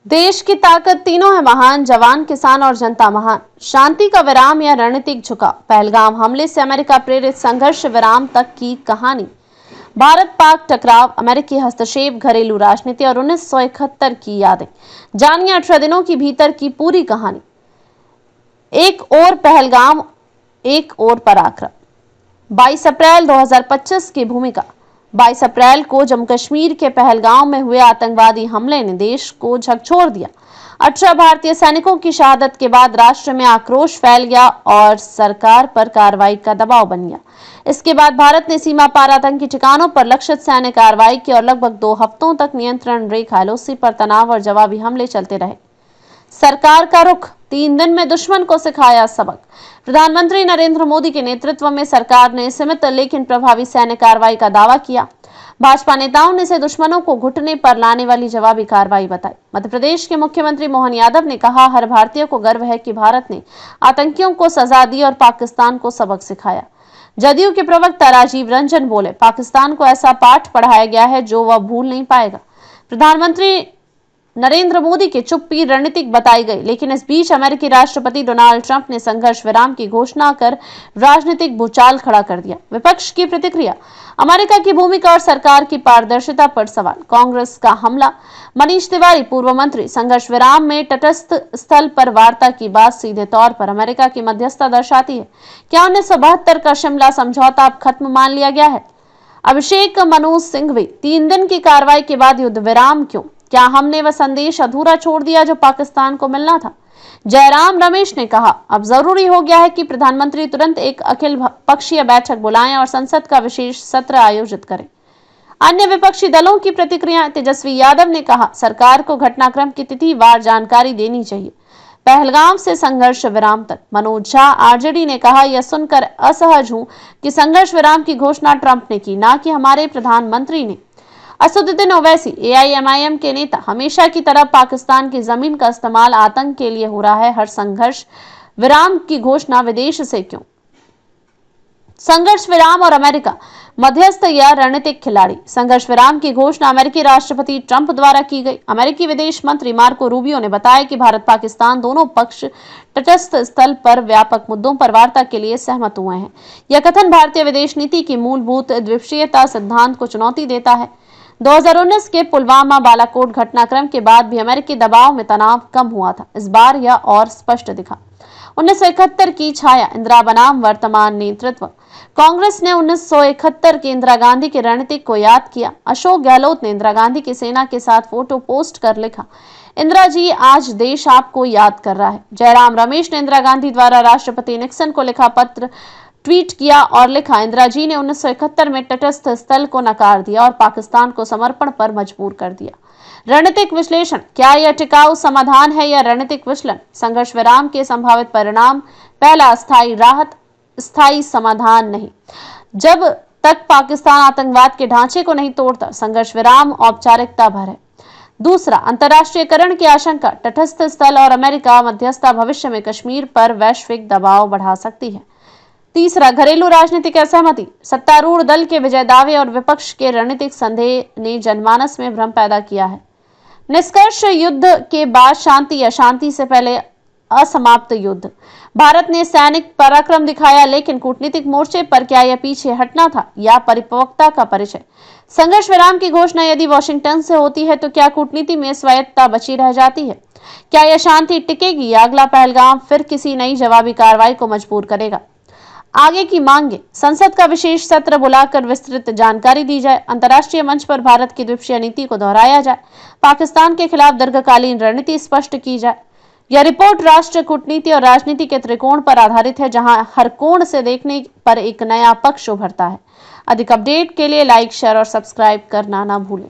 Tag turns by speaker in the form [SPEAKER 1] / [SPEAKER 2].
[SPEAKER 1] देश की ताकत तीनों है महान, जवान, किसान और जनता महान। शांति का विराम या रणनीतिक झुकाव। पहलगाम हमले से अमेरिका प्रेरित संघर्ष विराम तक की कहानी। भारत पाक टकराव, अमेरिकी हस्तक्षेप, घरेलू राजनीति और 1971 की यादें। जानिए 18 दिनों के भीतर की पूरी कहानी। एक और पहलगाम, एक और पराक्रम। 22 अप्रैल 2025 की भूमिका। 22 अप्रैल को जम्मू कश्मीर के पहलगाम में हुए आतंकवादी हमले ने देश को झकझोर दिया। 18 भारतीय सैनिकों की शहादत के बाद राष्ट्र में आक्रोश फैल गया और सरकार पर कार्रवाई का दबाव बन गया। इसके बाद भारत ने सीमा पार आतंकी ठिकानों पर लक्षित सैन्य कार्रवाई की और लगभग 2 हफ्तों तक नियंत्रण रेखा एलओसी पर तनाव और जवाबी हमले चलते रहे। सरकार का रुख। 3 दिन में दुश्मन को सिखाया सबक। प्रधानमंत्री नरेंद्र मोदी के नेतृत्व में सरकार ने सीमित लेकिन प्रभावी सैन्य कार्रवाई का दावा किया। भाजपा नेताओं ने इसे दुश्मनों को घुटने पर लाने वाली जवाबी कार्रवाई बताई। मध्य प्रदेश के मुख्यमंत्री मोहन यादव ने कहा, हर भारतीय को गर्व है कि भारत ने आतंकियों को सजा दी और पाकिस्तान को सबक सिखाया। जदयू के प्रवक्ता राजीव रंजन बोले, पाकिस्तान को ऐसा पाठ पढ़ाया गया है जो वह भूल नहीं पाएगा। प्रधानमंत्री नरेंद्र मोदी की चुप्पी रणनीतिक बताई गई, लेकिन इस बीच अमेरिकी राष्ट्रपति डोनाल्ड ट्रंप ने संघर्ष विराम की घोषणा कर राजनीतिक भूचाल खड़ा कर दिया। विपक्ष की प्रतिक्रिया। अमेरिका की भूमिका और सरकार की पारदर्शिता पर सवाल। कांग्रेस का हमला। मनीष तिवारी, पूर्व मंत्री, संघर्ष विराम में तटस्थ स्थल पर वार्ता की बात सीधे तौर पर अमेरिका की मध्यस्थता दर्शाती है। क्या 1972 का शिमला समझौता अब खत्म मान लिया गया है? अभिषेक मनु सिंघवी, 3 दिन की कार्रवाई के बाद युद्ध विराम क्यों? क्या हमने वह संदेश अधूरा छोड़ दिया जो पाकिस्तान को मिलना था? जयराम रमेश ने कहा, अब जरूरी हो गया है कि प्रधानमंत्री तुरंत एक अखिल पक्षीय बैठक बुलाएं और संसद का विशेष सत्र आयोजित करें। अन्य विपक्षी दलों की प्रतिक्रिया। तेजस्वी यादव ने कहा, सरकार को घटनाक्रम की तिथिवार जानकारी देनी चाहिए, पहलगाम से संघर्ष विराम तक। मनोज झा आरजेडी ने कहा, यह सुनकर असहज हूं कि संघर्ष विराम की घोषणा ट्रंप ने की, ना कि हमारे प्रधानमंत्री ने। असदुद्दीन ओवैसी, एआईएमआईएम के नेता, हमेशा की तरह पाकिस्तान की जमीन का इस्तेमाल आतंक के लिए हो रहा है। हर संघर्ष विराम की घोषणा विदेश से क्यों? संघर्ष विराम और अमेरिका, मध्यस्थ या रणनीतिक खिलाड़ी। संघर्ष विराम की घोषणा अमेरिकी राष्ट्रपति ट्रंप द्वारा की गई। अमेरिकी विदेश मंत्री मार्को रूबियो ने बताया कि भारत पाकिस्तान दोनों पक्ष तटस्थ स्थल पर व्यापक मुद्दों पर वार्ता के लिए सहमत हुए हैं। यह कथन भारतीय विदेश नीति की मूलभूत द्विपक्षीयता सिद्धांत को चुनौती देता है। 2019 के पुलवामा बालाकोट घटनाक्रम के बाद भी अमेरिकी दबाव में तनाव कम हुआ था। इस बार यह और स्पष्ट दिखा। 1971 की छाया। इंदिरा बनाम वर्तमान नेतृत्व। कांग्रेस ने 1971 के इंदिरा गांधी के रणनीति को याद किया। अशोक गहलोत ने इंदिरा गांधी की सेना के साथ फोटो पोस्ट कर लिखा, इंदिरा जी, आज देश आपको याद कर रहा है। जयराम रमेश ने इंदिरा गांधी द्वारा राष्ट्रपति निक्सन को लिखा पत्र ट्वीट किया और लिखा, इंदिरा जी ने 1971 में तटस्थ स्थल को नकार दिया और पाकिस्तान को समर्पण पर मजबूर कर दिया। रणनीतिक विश्लेषण। क्या यह टिकाऊ समाधान है या रणनीतिक विचलन? संघर्ष विराम के संभावित परिणाम। पहला, स्थायी राहत, स्थायी समाधान नहीं। जब तक पाकिस्तान आतंकवाद के ढांचे को नहीं तोड़ता, संघर्ष विराम औपचारिकता भर है। दूसरा, अंतर्राष्ट्रीयकरण की आशंका। तटस्थ स्थल और अमेरिका मध्यस्थता भविष्य में कश्मीर पर वैश्विक दबाव बढ़ा सकती है। तीसरा, घरेलू राजनीतिक असहमति। सत्तारूढ़ दल के विजय दावे और विपक्ष के रणनीतिक संदेह ने जनमानस में भ्रम पैदा किया है। निष्कर्ष, युद्ध के बाद शांति या शांति से पहले असमाप्त युद्ध। भारत ने सैनिक पराक्रम दिखाया, लेकिन कूटनीतिक मोर्चे पर क्या यह पीछे हटना था या परिपक्वता का परिचय? संघर्ष विराम की घोषणा यदि वॉशिंगटन से होती है तो क्या कूटनीति में स्वायत्तता बची रह जाती है? क्या यह शांति टिकेगी या अगला पहलगाम फिर किसी नई जवाबी कार्रवाई को मजबूर करेगा? आगे की मांगे। संसद का विशेष सत्र बुलाकर विस्तृत जानकारी दी जाए। अंतर्राष्ट्रीय मंच पर भारत की द्विपक्षीय नीति को दोहराया जाए। पाकिस्तान के खिलाफ दीर्घकालीन रणनीति स्पष्ट की जाए। यह रिपोर्ट राष्ट्र कूटनीति और राजनीति के त्रिकोण पर आधारित है, जहां हर कोण से देखने पर एक नया पक्ष उभरता है। अधिक अपडेट के लिए लाइक, शेयर और सब्सक्राइब करना ना भूलें।